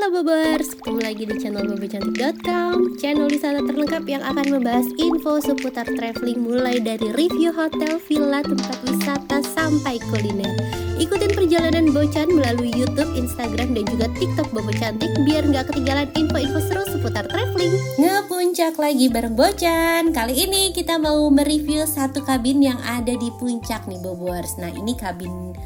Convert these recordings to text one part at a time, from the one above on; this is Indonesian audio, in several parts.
Halo Bobers, ketemu lagi di channel bobocantik.com, channel wisata terlengkap yang akan membahas info seputar traveling mulai dari review hotel, villa, tempat wisata sampai kuliner. Ikutin perjalanan Bocan melalui YouTube, Instagram, dan juga TikTok Bobo Cantik biar nggak ketinggalan info-info seru seputar traveling. Ngepuncak lagi bareng Bocan. Kali ini kita mau mereview satu kabin yang ada di puncak nih Bobers. Nah ini kabin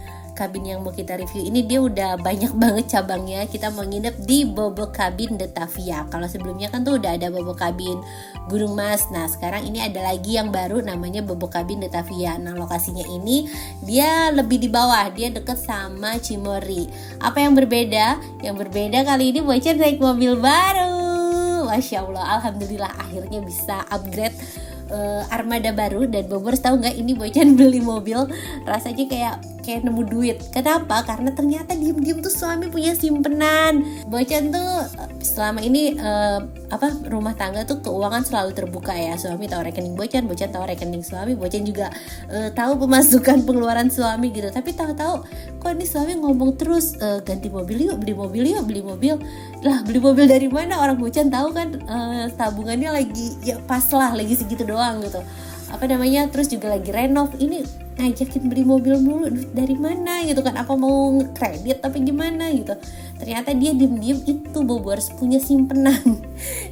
yang mau kita review ini dia udah banyak banget cabangnya. Kita mau nginep di Bobo Cabin de Tavia. Kalau sebelumnya kan tuh udah ada Bobo Cabin Gunung Mas. Nah sekarang ini ada lagi yang baru namanya Bobo Cabin de Tavia. Nah lokasinya ini dia lebih di bawah, dia deket sama Cimory. Apa yang berbeda? Yang berbeda kali ini Bocan naik mobil baru. Masya Allah, alhamdulillah akhirnya bisa upgrade armada baru. Dan Bobers tahu nggak, ini Bocan beli mobil rasanya kayak nemu duit. Kenapa? Karena ternyata diem-diem tuh suami punya simpenan. Bocan tuh selama ini rumah tangga tuh keuangan selalu terbuka ya. Suami tahu rekening Bocan tahu rekening suami, Bocan juga tahu pemasukan pengeluaran suami gitu. Tapi tahu-tahu kok ini suami ngomong terus ganti mobil yuk, beli mobil. Lah beli mobil dari mana? Orang Bocan tahu kan tabungannya lagi ya pas lah, lagi segitu doang gitu. Terus juga lagi renov, ini ngajakin beli mobil mulu, dari mana gitu kan, apa mau kredit tapi gimana gitu. Ternyata dia diem-diem itu Bobers punya simpenan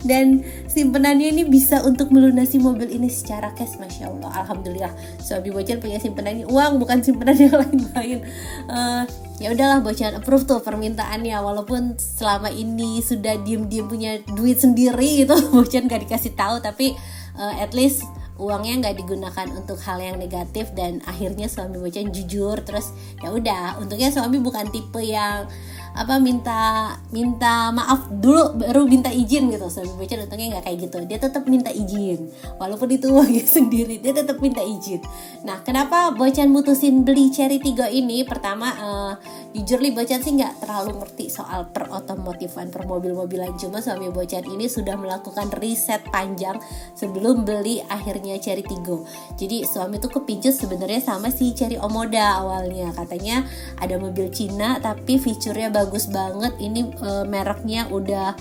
dan simpenannya ini bisa untuk melunasi mobil ini secara cash. Masya Allah, alhamdulillah suami Bocan punya simpenannya uang, bukan simpenan yang lain-lain. Ya udahlah, Bocan approve tuh permintaannya, walaupun selama ini sudah diem-diem punya duit sendiri itu Bocan gak dikasih tahu, tapi at least uangnya nggak digunakan untuk hal yang negatif. Dan akhirnya suami Bocan jujur. Terus ya udah, untungnya suami bukan tipe yang minta maaf dulu baru minta izin gitu. Suami Bocan untungnya nggak kayak gitu, dia tetap minta izin walaupun itu uangnya sendiri, dia tetap minta izin. Nah kenapa Bocan mutusin beli Chery Tiggo ini? Pertama jujur nih Bocan sih nggak terlalu ngerti soal perotomotifan, permobil-mobilan. Cuma suami Bocan ini sudah melakukan riset panjang sebelum beli akhirnya Chery Tiggo. Jadi suami tuh kepincut sebenarnya sama si Chery Omoda awalnya. Katanya ada mobil Cina tapi fiturnya bagus banget. Ini mereknya udah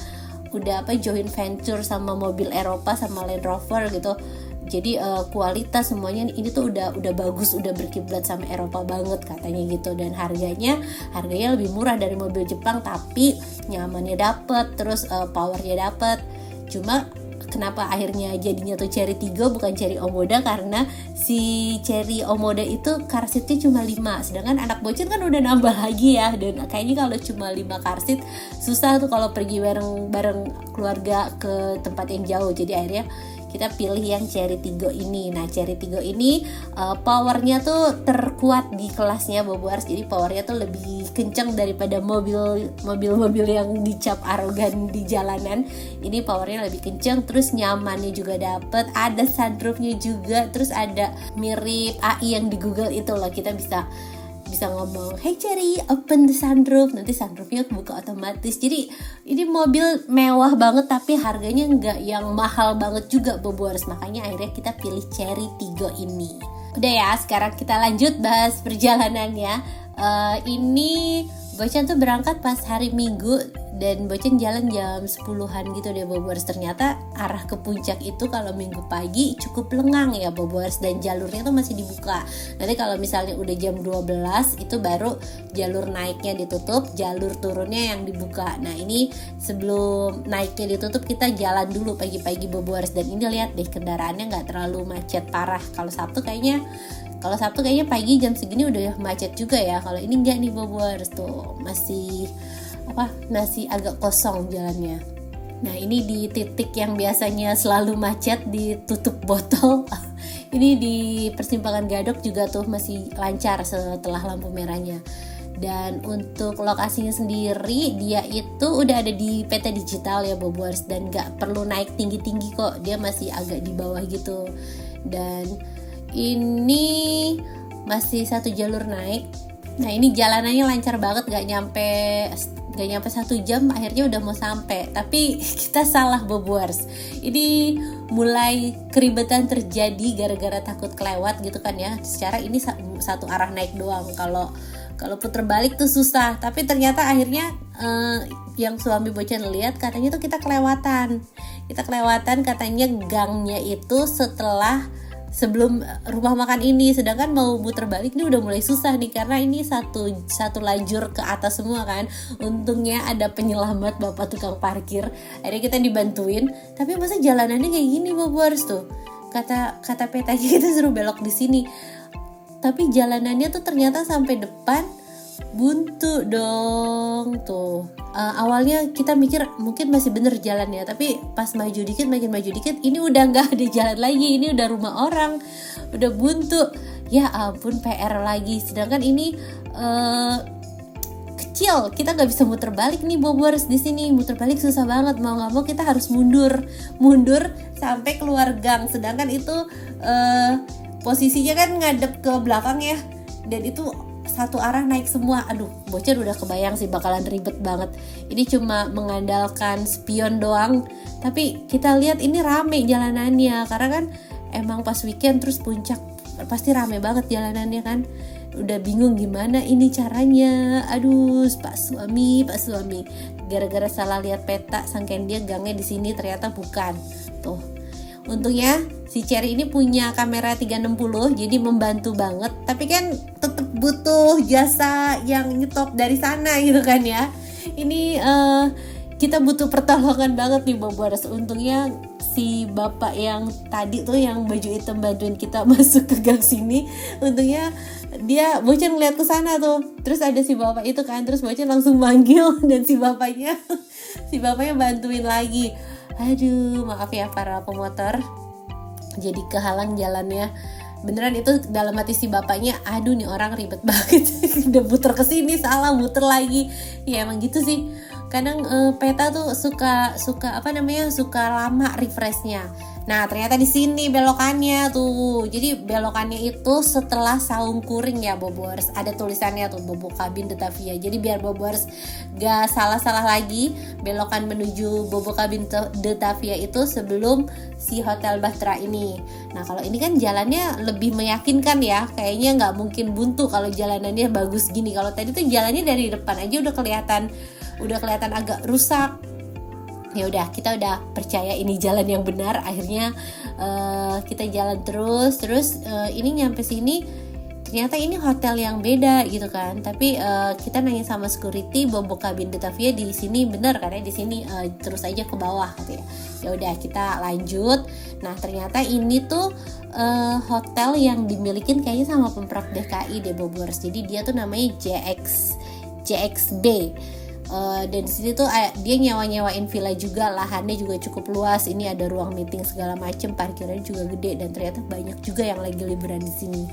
joint venture sama mobil Eropa sama Land Rover gitu. Jadi kualitas semuanya ini tuh udah bagus, udah berkiblat sama Eropa banget katanya gitu. Dan harganya lebih murah dari mobil Jepang, tapi nyamannya dapet, terus powernya dapet. Cuma kenapa akhirnya jadinya tuh Chery Tiggo bukan Chery Omoda? Karena si Chery Omoda itu car seatnya cuma 5, sedangkan anak Bocan kan udah nambah lagi ya. Dan kayaknya kalau cuma 5 car seat susah tuh kalau pergi bareng keluarga ke tempat yang jauh. Jadi akhirnya kita pilih yang Chery Tiggo ini. Nah Chery Tiggo ini powernya tuh terkuat di kelasnya Bobers. Jadi powernya tuh lebih kencang daripada mobil yang dicap arogan di jalanan. Ini powernya lebih kencang, terus nyamannya juga dapet, ada sunroofnya juga, terus ada mirip AI yang di Google itu loh. Kita bisa ngomong, hey Chery, open the sunroof, nanti sunroofnya buka otomatis. Jadi ini mobil mewah banget, tapi harganya nggak yang mahal banget juga Bobers. Makanya akhirnya kita pilih Chery Tiggo ini. Udah ya, sekarang kita lanjut bahas perjalanannya. Ini Bocan tuh berangkat pas hari Minggu dan Bocan jalan jam 10-an gitu deh Bobers. Ternyata arah ke puncak itu kalau Minggu pagi cukup lengang ya Bobers, dan jalurnya tuh masih dibuka. Nanti kalau misalnya udah jam 12 itu baru jalur naiknya ditutup, jalur turunnya yang dibuka. Nah ini sebelum naiknya ditutup kita jalan dulu pagi-pagi Bobers. Dan ini lihat deh, kendaraannya nggak terlalu macet parah. Kalau Sabtu kayaknya pagi jam segini udah macet juga ya. Kalau ini enggak nih Bobers, tuh masih agak kosong jalannya. Nah ini di titik yang biasanya selalu macet ditutup botol ini di persimpangan Gadok juga tuh masih lancar setelah lampu merahnya. Dan untuk lokasinya sendiri dia itu udah ada di peta digital ya Bobers, dan gak perlu naik tinggi-tinggi kok, dia masih agak di bawah gitu. Dan ini masih satu jalur naik. Nah ini jalanannya lancar banget, gak nyampe 1 jam akhirnya udah mau sampai. Tapi kita salah Bobers, ini mulai keribetan terjadi gara-gara takut kelewat gitu kan ya. Secara ini satu arah naik doang. Kalau puter balik tuh susah. Tapi ternyata akhirnya yang suami Bocan lihat katanya tuh kita kelewatan katanya gangnya itu sebelum rumah makan ini, sedangkan mau muter balik ini udah mulai susah nih karena ini satu lajur ke atas semua kan. Untungnya ada penyelamat bapak tukang parkir, akhirnya kita dibantuin. Tapi masa jalanannya kayak gini Bobors tuh, kata petanya kita suruh belok di sini, tapi jalanannya tuh ternyata sampai depan buntu dong tuh. Awalnya kita mikir mungkin masih bener jalannya, tapi pas makin maju dikit ini udah nggak ada jalan lagi, ini udah rumah orang, udah buntu. Ya ampun, PR lagi. Sedangkan ini kecil, kita nggak bisa muter balik nih Bobors. Di sini muter balik susah banget, mau nggak mau kita harus mundur sampai keluar gang. Sedangkan itu posisinya kan ngadep ke belakang ya, dan itu satu arah naik semua. Aduh, Bocan udah kebayang sih bakalan ribet banget. Ini cuma mengandalkan spion doang, tapi kita lihat ini rame jalanannya karena kan emang pas weekend terus puncak pasti rame banget jalanannya kan. Udah bingung gimana ini caranya. Aduh, Pak suami gara-gara salah lihat peta sangkain dia gangnya di sini, ternyata bukan. Tuh. Untungnya si Cherry ini punya kamera 360, jadi membantu banget. Tapi kan tetap butuh jasa yang nyetop dari sana gitu kan ya. Ini kita butuh pertolongan banget nih Bobors. Untungnya si bapak yang tadi tuh yang baju hitam bantuin kita masuk ke gang sini, untungnya dia Bocan ngeliat ke sana tuh. Terus ada si bapak itu kan, terus Bocan langsung manggil dan si bapaknya bantuin lagi. Aduh, maaf ya para pemotor, jadi kehalang jalannya. Beneran itu dalam hati si bapaknya, aduh nih orang ribet banget. Udah muter kesini salah, muter lagi. Ya emang gitu sih. Kadang peta tuh suka lama refreshnya. Nah ternyata di sini belokannya tuh. Jadi belokannya itu setelah Saung Kuring ya Bobors. Ada tulisannya tuh Bobokabin Detavia. Jadi biar Bobors gak salah-salah lagi, belokan menuju Bobokabin Detavia itu sebelum si Hotel Bahtera ini. Nah kalau ini kan jalannya lebih meyakinkan ya. Kayaknya gak mungkin buntu kalau jalanannya bagus gini. Kalau tadi tuh jalannya dari depan aja udah kelihatan agak rusak. Ya udah, kita udah percaya ini jalan yang benar. Akhirnya kita jalan terus ini nyampe sini ternyata ini hotel yang beda gitu kan. Tapi kita nanya sama security, Bobokabin Detavia di sini benar karena di sini terus aja ke bawah gitu ya. Ya udah kita lanjut. Nah ternyata ini tuh hotel yang dimilikin kayaknya sama Pemprov DKI deh Bobors. Jadi dia tuh namanya JXB. Dan di sini tuh dia nyewain villa juga, lahannya juga cukup luas. Ini ada ruang meeting segala macem, parkirnya juga gede, dan ternyata banyak juga yang lagi liburan di sini.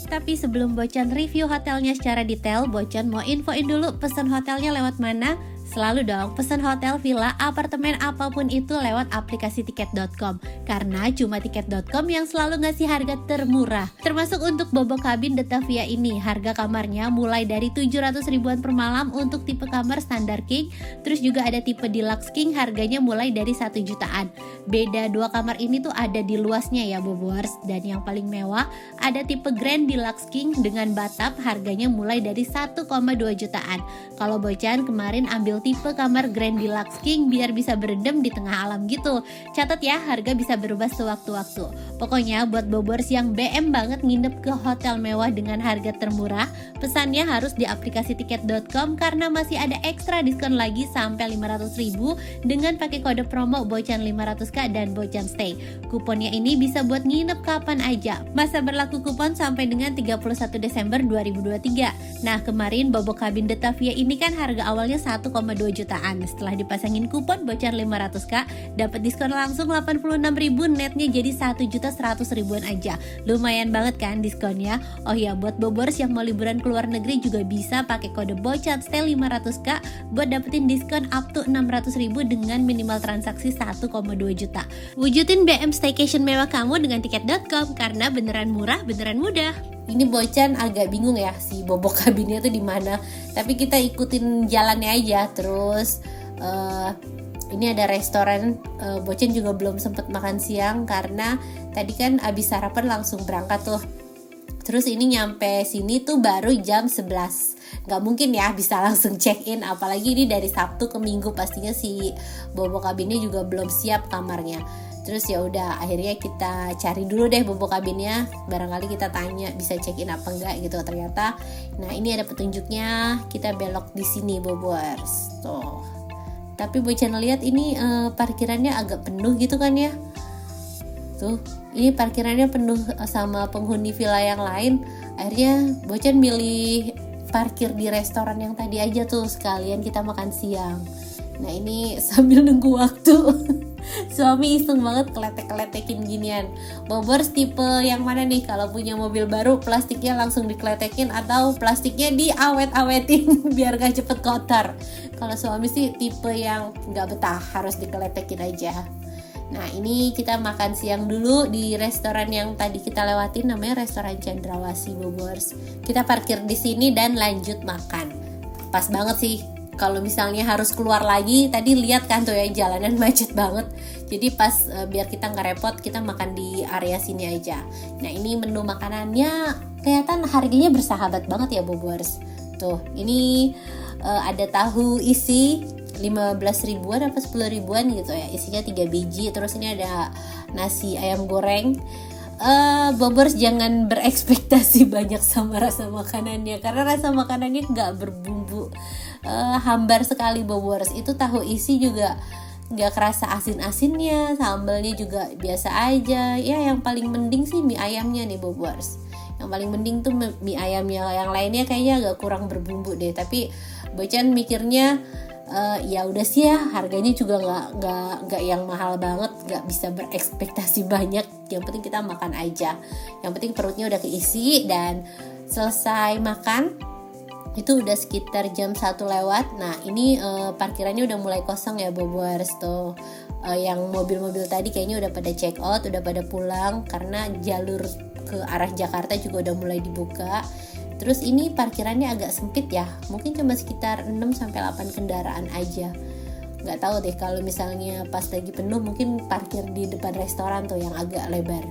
Tapi sebelum Bocan review hotelnya secara detail, Bocan mau infoin dulu pesan hotelnya lewat mana. Selalu dong pesan hotel, villa, apartemen apapun itu lewat aplikasi tiket.com. Karena cuma tiket.com yang selalu ngasih harga termurah. Termasuk untuk Bobokabin Detavia ini, harga kamarnya mulai dari 700 ribuan per malam untuk tipe kamar standar king. Terus juga ada tipe deluxe king, harganya mulai dari 1 jutaan. Beda 2 kamar ini tuh ada di luasnya ya Bobors. Dan yang paling mewah ada tipe grand deluxe king dengan bathtub, harganya mulai dari 1,2 jutaan. Kalau Bocan kemarin ambil tipe kamar Grand Deluxe King biar bisa berendam di tengah alam gitu. Catat ya, harga bisa berubah sewaktu-waktu. Pokoknya buat Bobors yang BM banget nginep ke hotel mewah dengan harga termurah, pesannya harus di aplikasi tiket.com karena masih ada ekstra diskon lagi sampai 500 ribu dengan pakai kode promo Bocan 500k dan Bocan Stay. Kuponnya ini bisa buat nginep kapan aja. Masa berlaku kupon sampai dengan 31 Desember 2023. Nah kemarin Bobokabin Detavia ini kan harga awalnya 1,2 jutaan. Setelah dipasangin kupon Bocan 500k, dapat diskon langsung 86.000, netnya jadi 1.100.000-an aja. Lumayan banget kan diskonnya. Oh ya, buat Bobors yang mau liburan ke luar negeri juga bisa pakai kode Bocan Stay 500k buat dapetin diskon up to 600.000 dengan minimal transaksi 1,2 juta. Wujudin BM staycation mewah kamu dengan tiket.com karena beneran murah, beneran mudah. Ini Bocan agak bingung ya si Bobokabinnya tuh di mana. Tapi kita ikutin jalannya aja. Terus ini ada restoran. Bocan juga belum sempet makan siang karena tadi kan abis sarapan langsung berangkat tuh. Terus ini nyampe sini tuh baru jam 11. nggak mungkin ya bisa langsung check in, apalagi ini dari Sabtu ke Minggu, pastinya si bobo kabinnya juga belum siap kamarnya. Terus ya udah, akhirnya kita cari dulu deh bobo kabinnya, barangkali kita tanya bisa check in apa enggak gitu. Ternyata, nah ini ada petunjuknya, kita belok di sini Bobers tuh. Tapi Bocan lihat ini parkirannya agak penuh gitu kan ya. Tuh, ini parkirannya penuh sama penghuni villa yang lain. Akhirnya Bocan milih parkir di restoran yang tadi aja tuh, sekalian kita makan siang. Nah ini sambil nunggu waktu suami iseng banget keletek-keletekin ginian. Bobers tipe yang mana nih kalau punya mobil baru, plastiknya langsung dikeletekin atau plastiknya diawet-awetin biar gak cepet kotor? Kalau suami sih tipe yang gak betah, harus dikeletekin aja. Nah ini kita makan siang dulu di restoran yang tadi kita lewatin, namanya restoran Cendrawasih Bobers. Kita parkir di sini dan lanjut makan. Pas banget sih. Kalau misalnya harus keluar lagi, tadi lihat kan tuh ya jalanan macet banget. Jadi pas biar kita nggak repot, kita makan di area sini aja. Nah ini menu makanannya kelihatan harganya bersahabat banget ya Bobers. Tuh ini ada tahu isi 15 ribuan apa 10 ribuan gitu ya, isinya 3 biji. Terus ini ada nasi ayam goreng. Bobers jangan berekspektasi banyak sama rasa makanannya, karena rasa makanannya nggak berbumbu hambar sekali Bobers. Itu tahu isi juga nggak kerasa asin-asinnya, sambalnya juga biasa aja ya. Yang paling mending sih mie ayamnya nih Bobers. Yang paling mending tuh mie ayamnya, yang lainnya kayaknya agak kurang berbumbu deh. Tapi Bocan mikirnya ya udah sih ya, harganya juga nggak yang mahal banget, nggak bisa berekspektasi banyak. Yang penting kita makan aja, yang penting perutnya udah keisi. Dan selesai makan itu udah sekitar jam 1 lewat. Nah ini parkirannya udah mulai kosong ya Bobers tuh. Yang mobil-mobil tadi kayaknya udah pada check out, udah pada pulang, karena jalur ke arah Jakarta juga udah mulai dibuka. Terus ini parkirannya agak sempit ya, mungkin cuma sekitar 6-8 kendaraan aja. Nggak tahu deh kalau misalnya pas lagi penuh, mungkin parkir di depan restoran tuh yang agak lebar.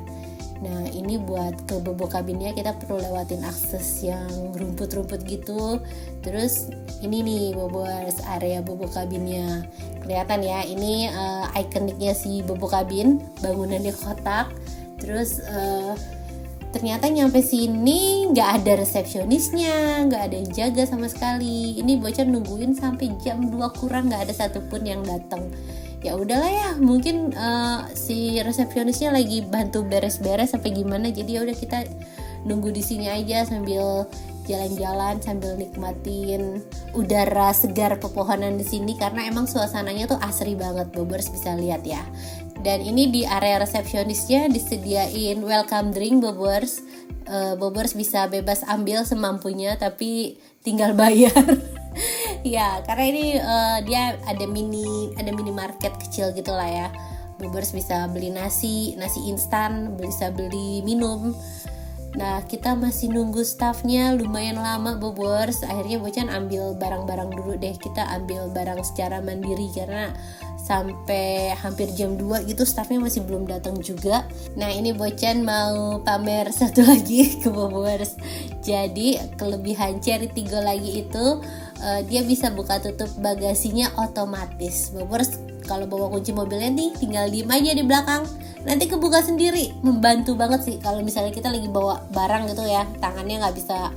Nah ini buat ke bobo kabinnya kita perlu lewatin akses yang rumput-rumput gitu. Terus ini nih Bobers, area bobo kabinnya kelihatan ya. Ini ikoniknya si bobo kabin, bangunannya kotak. Terus ternyata nyampe sini nggak ada resepsionisnya, nggak ada yang jaga sama sekali. Ini Bocan nungguin sampai jam 2 kurang, nggak ada satupun yang datang. Ya udahlah ya, mungkin si resepsionisnya lagi bantu beres-beres sampai gimana. Jadi ya udah kita nunggu di sini aja sambil jalan-jalan, sambil nikmatin udara segar pepohonan di sini, karena emang suasananya tuh asri banget. Bobers bisa lihat ya. Dan ini di area resepsionisnya disediain welcome drink Bobers. Bobers bisa bebas ambil semampunya, tapi tinggal bayar. Ya, karena ini dia ada minimarket kecil gitulah ya. Bobers bisa beli nasi instan, bisa beli minum. Nah kita masih nunggu staffnya lumayan lama Bobers. Akhirnya Bocan ambil barang-barang dulu deh. Kita ambil barang secara mandiri karena sampai hampir jam 2 gitu staffnya masih belum datang juga. Nah ini Bocan mau pamer satu lagi ke Bobers. Jadi kelebihan Cherry Tigo lagi itu dia bisa buka tutup bagasinya otomatis. Bobers kalau bawa kunci mobilnya nih tinggal diem aja di belakang, nanti kebuka sendiri. Membantu banget sih kalau misalnya kita lagi bawa barang gitu ya, tangannya nggak bisa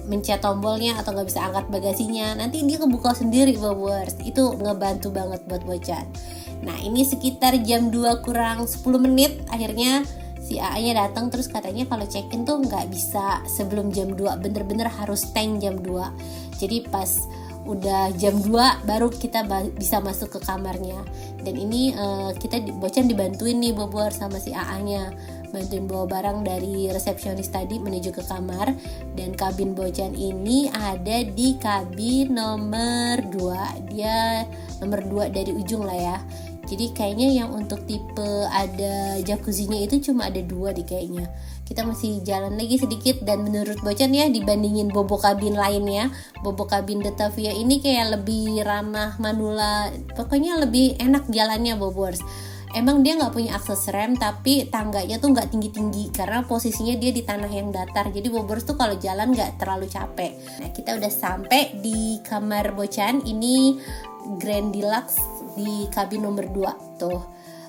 mencet tombolnya atau nggak bisa angkat bagasinya, nanti dia kebuka sendiri Bobers. Itu ngebantu banget buat Bocan. Nah ini sekitar jam 2 kurang 10 menit akhirnya si AA-nya datang. Terus katanya kalau check-in tuh nggak bisa sebelum jam 2, bener-bener harus tank jam 2. Jadi pas udah jam 2 baru kita bisa masuk ke kamarnya. Dan ini kita Bocan dibantuin nih Bobor sama si AA-nya, bantuin bawa barang dari resepsionis tadi menuju ke kamar. Dan kabin Bocan ini ada di kabin nomor 2. Dia nomor 2 dari ujung lah ya. Jadi kayaknya yang untuk tipe ada jacuzzinya itu cuma ada 2 di kayaknya. Kita masih jalan lagi sedikit, dan menurut Bocan ya dibandingin bobo kabin lainnya, bobo kabin Detavia ini kayak lebih ramah manula, pokoknya lebih enak jalannya Bobors. emang dia nggak punya akses rem, tapi tangganya tuh nggak tinggi-tinggi karena posisinya dia di tanah yang datar. Jadi Bobers tuh kalau jalan nggak terlalu capek. Nah, kita udah sampai di kamar Bocan. Ini Grand Deluxe di kabin nomor 2 tuh.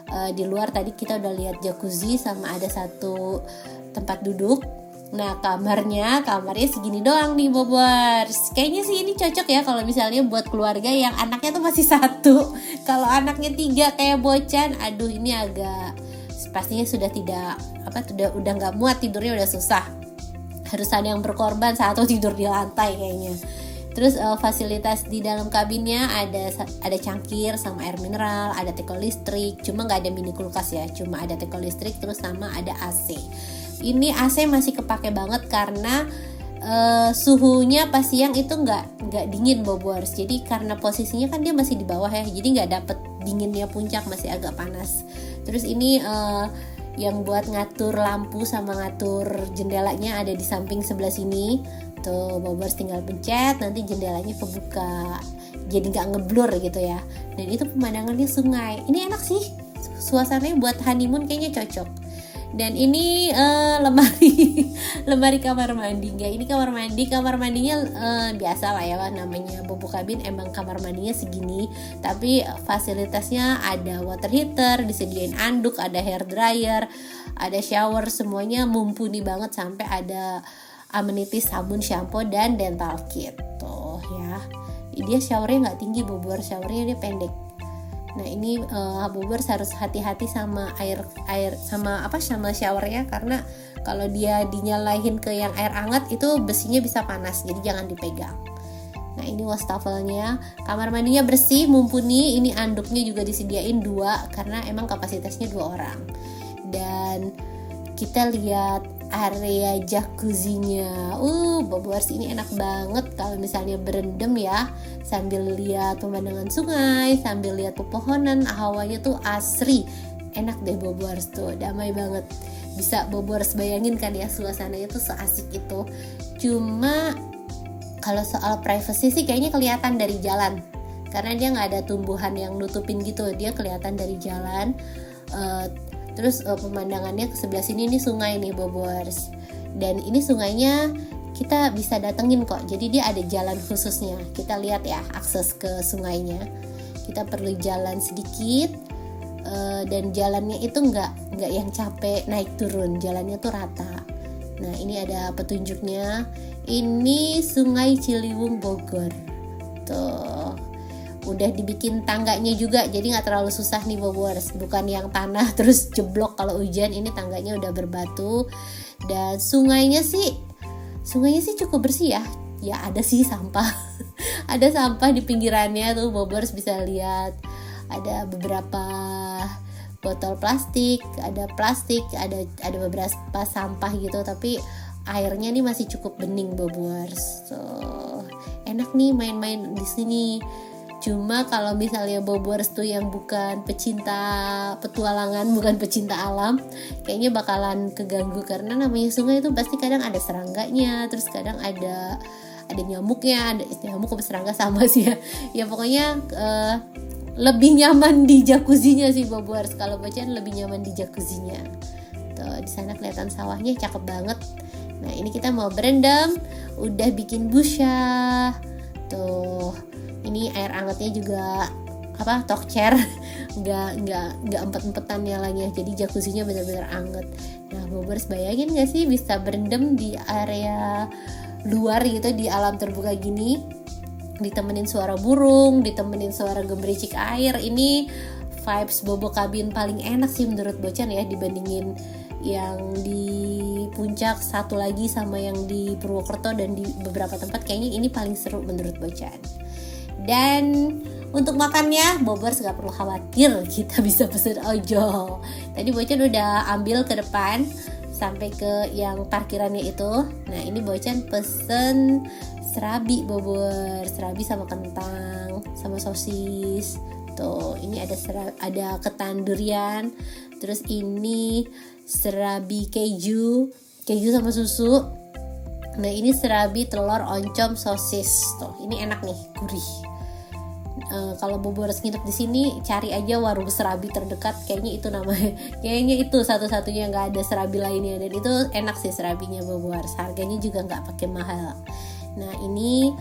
Di luar tadi kita udah lihat jacuzzi sama ada satu tempat duduk. Nah, kamarnya segini doang nih Bobers. Kayaknya sih ini cocok ya kalau misalnya buat keluarga yang anaknya tuh masih 1. Kalau anaknya 3 kayak Bocan, aduh ini agak pastinya sudah tidak udah nggak muat, tidurnya udah susah. Harus ada yang berkorban, satu tidur di lantai kayaknya. Terus fasilitas di dalam kabinnya ada cangkir sama air mineral, ada teko listrik, cuma nggak ada mini kulkas ya, cuma ada teko listrik terus sama ada AC. Ini AC masih kepake banget karena suhunya pas siang itu nggak dingin Bobors. Jadi karena posisinya kan dia masih di bawah ya, jadi nggak dapet dinginnya puncak, masih agak panas. Terus ini yang buat ngatur lampu sama ngatur jendelanya ada di samping sebelah sini. Tuh Bobors tinggal pencet, nanti jendelanya kebuka, jadi nggak ngeblur gitu ya. Dan itu pemandangannya sungai. Ini enak sih, suasananya buat honeymoon kayaknya cocok. Dan ini lemari kamar mandi. Ini kamar mandinya biasa lah ya, namanya bobo kabin, emang kamar mandinya segini. Tapi fasilitasnya ada water heater, disediain anduk, ada hair dryer, ada shower, semuanya mumpuni banget. Sampai ada amenities sabun, shampoo, dan dental kit tuh ya. Dia showernya nggak tinggi Bobors, showernya dia pendek. Nah ini Bobers harus hati-hati sama air sama showernya, karena kalau dia dinyalain ke yang air hangat itu besinya bisa panas, jadi jangan dipegang. Nah ini wastafelnya, kamar mandinya bersih, mumpuni. Ini anduknya juga disediain 2 karena emang kapasitasnya 2 orang. Dan kita lihat area jacuzzinya. Bobers ini enak banget kalau misalnya berendam ya, sambil lihat pemandangan sungai, sambil lihat pepohonan, hawanya tuh asri. Enak deh Bobers tuh, damai banget. Bisa Bobers bayangin kan ya, suasananya tuh seasik itu. Cuma kalau soal privacy sih kayaknya kelihatan dari jalan, karena dia nggak ada tumbuhan yang nutupin gitu, dia kelihatan dari jalan. Terus pemandangannya ke sebelah sini nih sungai nih Bobors. Dan ini sungainya kita bisa datengin kok. Jadi dia ada jalan khususnya. Kita lihat ya akses ke sungainya. Kita perlu jalan sedikit dan jalannya itu nggak yang capek naik turun. Jalannya tuh rata. Nah ini ada petunjuknya. Ini Sungai Ciliwung Bogor. Tuh. Udah dibikin tangganya juga, jadi nggak terlalu susah nih Bobors. Bukan yang tanah terus jeblok kalau hujan, ini tangganya udah berbatu. Dan sungainya sih cukup bersih ya. Ya ada sih sampah, ada sampah di pinggirannya tuh Bobors bisa lihat. Ada beberapa botol plastik, ada beberapa sampah gitu, tapi airnya nih masih cukup bening Bobors. So, enak nih main-main di sini. Cuma kalau misalnya Bobors tuh yang bukan pecinta petualangan, bukan pecinta alam, kayaknya bakalan keganggu karena namanya sungai itu pasti kadang ada serangganya, terus kadang ada nyamuknya, ada nyamuk sama serangga sama sih ya. Ya pokoknya lebih nyaman di jacuzzinya sih Bobors. Kalau Bocan lebih nyaman di jacuzzinya. Tuh di sana kelihatan sawahnya cakep banget. Nah ini kita mau berendam, udah bikin busya. Tuh ini air hangatnya juga talk chair, nggak empet-empetan nyalanya, jadi jacuzzinya benar-benar hangat. Nah Bobors bayangin nggak sih bisa berendam di area luar gitu, di alam terbuka gini, ditemenin suara burung, ditemenin suara gemericik air. Ini vibes bobo kabin paling enak sih menurut Bocan ya, dibandingin yang di puncak satu lagi sama yang di Purwokerto dan di beberapa tempat. Kayaknya ini paling seru menurut Bocan. Dan untuk makannya Bobors gak perlu khawatir, kita bisa pesen ojol. Tadi Bocan udah ambil ke depan sampai ke yang parkirannya itu. Nah ini Bocan pesen serabi Bobors, serabi sama kentang sama sosis. Tuh ini ada ketan durian. Terus ini serabi keju sama susu. Nah ini serabi telur oncom sosis. Tuh ini enak nih, gurih. Kalau Bobo harus nginep di sini, cari aja warung serabi terdekat, kayaknya itu namanya. Kayaknya itu satu-satunya, nggak ada serabi lainnya, dan itu enak sih serabinya Bobo harus. Harganya juga nggak pakai mahal. Nah ini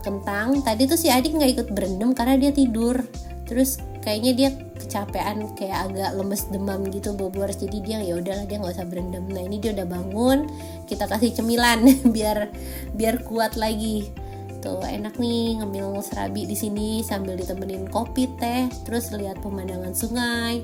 kentang. Tadi tuh si adik nggak ikut berendam karena dia tidur. Terus kayaknya dia kecapean, kayak agak lemes demam gitu Bobo harus. Jadi dia ya udahlah, dia nggak usah berendam. Nah ini dia udah bangun, kita kasih cemilan biar kuat lagi. Tuh enak nih ngemil serabi di sini sambil ditemenin kopi teh, terus lihat pemandangan sungai,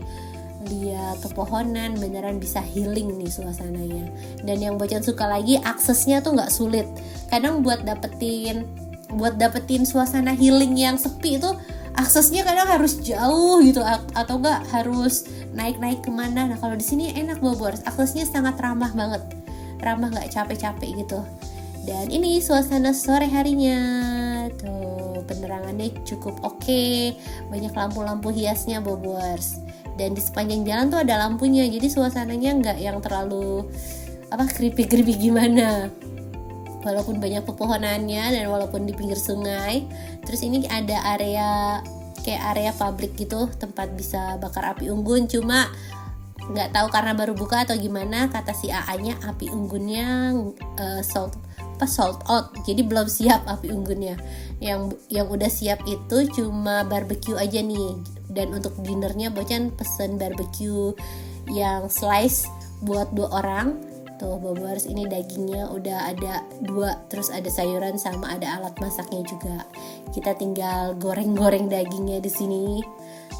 lihat pepohonan, beneran bisa healing nih suasananya. Dan yang Bocan suka lagi, aksesnya tuh nggak sulit. Kadang buat dapetin suasana healing yang sepi itu aksesnya kadang harus jauh gitu, atau enggak harus naik kemana. Nah kalau di sini enak Bobo, aksesnya sangat ramah banget, ramah, nggak capek-capek gitu. Dan ini suasana sore harinya, tuh penerangannya cukup oke, banyak lampu-lampu hiasnya Bobors. Dan di sepanjang jalan tuh ada lampunya, jadi suasananya nggak yang terlalu creepy gimana. Walaupun banyak pepohonannya dan walaupun di pinggir sungai. Terus ini ada area pabrik gitu, tempat bisa bakar api unggun. Cuma nggak tahu karena baru buka atau gimana, kata si AA-nya api unggunnya sold out, jadi belum siap api unggunnya. Yang udah siap itu cuma barbecue aja nih. Dan untuk dinernya Bocan pesen barbecue yang slice buat 2 orang. Tuh Bobors, ini dagingnya udah ada 2, terus ada sayuran sama ada alat masaknya juga. Kita tinggal goreng-goreng dagingnya di sini.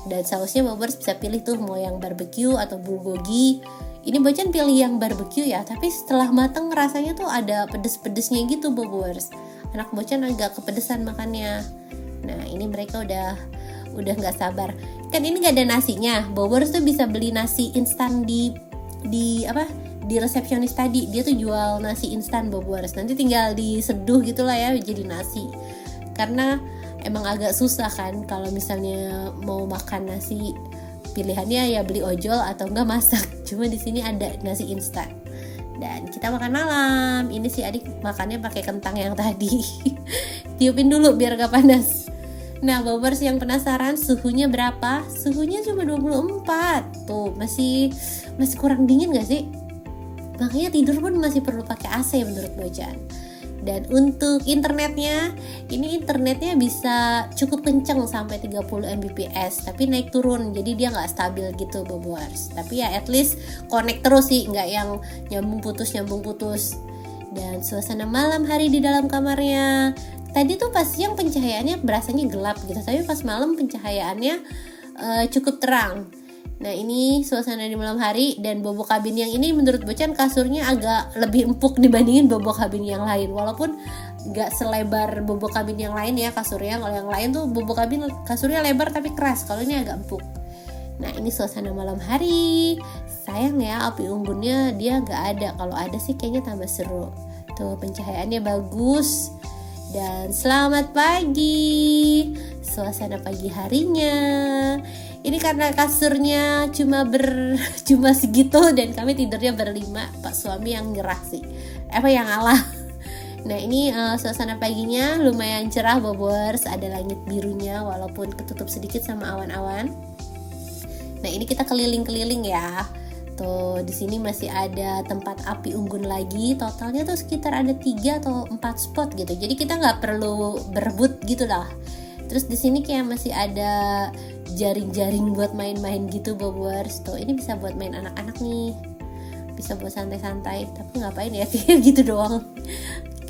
Dan sausnya Bobors bisa pilih tuh mau yang barbecue atau bulgogi. Ini Bocan pilih yang barbecue ya, tapi setelah mateng rasanya tuh ada pedes-pedesnya gitu Bobors. Anak Bocan agak kepedesan makannya. Nah ini mereka udah nggak sabar. Kan ini nggak ada nasinya. Bobors tuh bisa beli nasi instan di resepsionis tadi. Dia tuh jual nasi instan Bobors. Nanti tinggal diseduh gitulah ya jadi nasi. Karena emang agak susah kan kalau misalnya mau makan nasi, pilihannya ya beli ojol atau enggak masak. Cuma di sini ada nasi instan. Dan kita makan malam. Ini si adik makannya pakai kentang yang tadi. Tiupin dulu biar gak panas. Nah Bobors yang penasaran suhunya berapa? Suhunya cuma 24. Tuh masih kurang dingin gak sih? Makanya tidur pun masih perlu pakai AC menurut Bocan. Dan untuk internetnya, ini internetnya bisa cukup kenceng sampai 30 Mbps, tapi naik turun, jadi dia nggak stabil gitu Bobors. Tapi ya at least connect terus sih, nggak yang nyambung putus. Dan suasana malam hari di dalam kamarnya. Tadi tuh pas siang pencahayaannya berasanya gelap gitu, tapi pas malam pencahayaannya cukup terang. Nah ini suasana di malam hari. Dan bobo kabin yang ini menurut Bocan kasurnya agak lebih empuk dibandingin bobo kabin yang lain. Walaupun gak selebar bobo kabin yang lain ya kasurnya. Kalau yang lain tuh bobo kabin kasurnya lebar tapi keras, kalau ini agak empuk. Nah ini suasana malam hari. Sayang ya api unggunnya dia gak ada. Kalau ada sih kayaknya tambah seru. Tuh pencahayaannya bagus. Dan selamat pagi, suasana pagi harinya. Ini karena kasurnya cuma segitu dan kami tidurnya berlima. Pak suami yang nyerah sih, yang ngalah. Nah ini suasana paginya lumayan cerah Bobors, ada langit birunya walaupun ketutup sedikit sama awan-awan. Nah ini kita keliling-keliling ya. Tuh di sini masih ada tempat api unggun lagi. Totalnya tuh sekitar ada 3 atau 4 spot gitu. Jadi kita nggak perlu berebut gitu lah. Terus di sini kayak masih ada jaring-jaring buat main-main gitu Bobors. Tuh ini bisa buat main anak-anak nih. Bisa buat santai-santai. Tapi ngapain ya kayak gitu doang.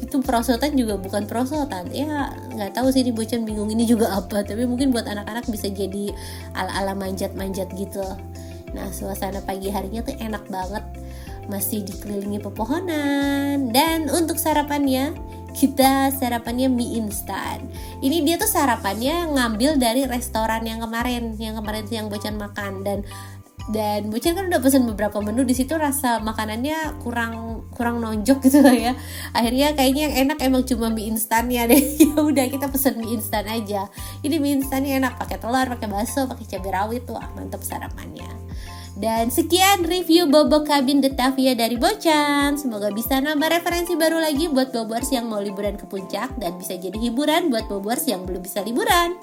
Itu perosotan juga bukan perosotan. Ya nggak tahu sih ini Bocan bingung ini juga apa. Tapi mungkin buat anak-anak bisa jadi ala-ala manjat-manjat gitu. Nah suasana pagi harinya tuh enak banget, masih dikelilingi pepohonan. Dan untuk sarapannya, kita sarapannya mie instan. Ini dia tuh sarapannya ngambil dari restoran yang kemarin siang Bocan makan. Dan Bocan kan udah pesen beberapa menu, di situ rasa makanannya kurang nonjok gitu lah ya. Akhirnya kayaknya yang enak emang cuma mie instannya deh. Ya udah kita pesen mie instan aja. Ini mie instannya enak, pakai telur, pakai bakso, pakai cabai rawit, wah mantap sarapannya. Dan sekian review Bobo Cabin Detavia dari Bocan. Semoga bisa nambah referensi baru lagi buat Bobors yang mau liburan ke puncak dan bisa jadi hiburan buat Bobors yang belum bisa liburan.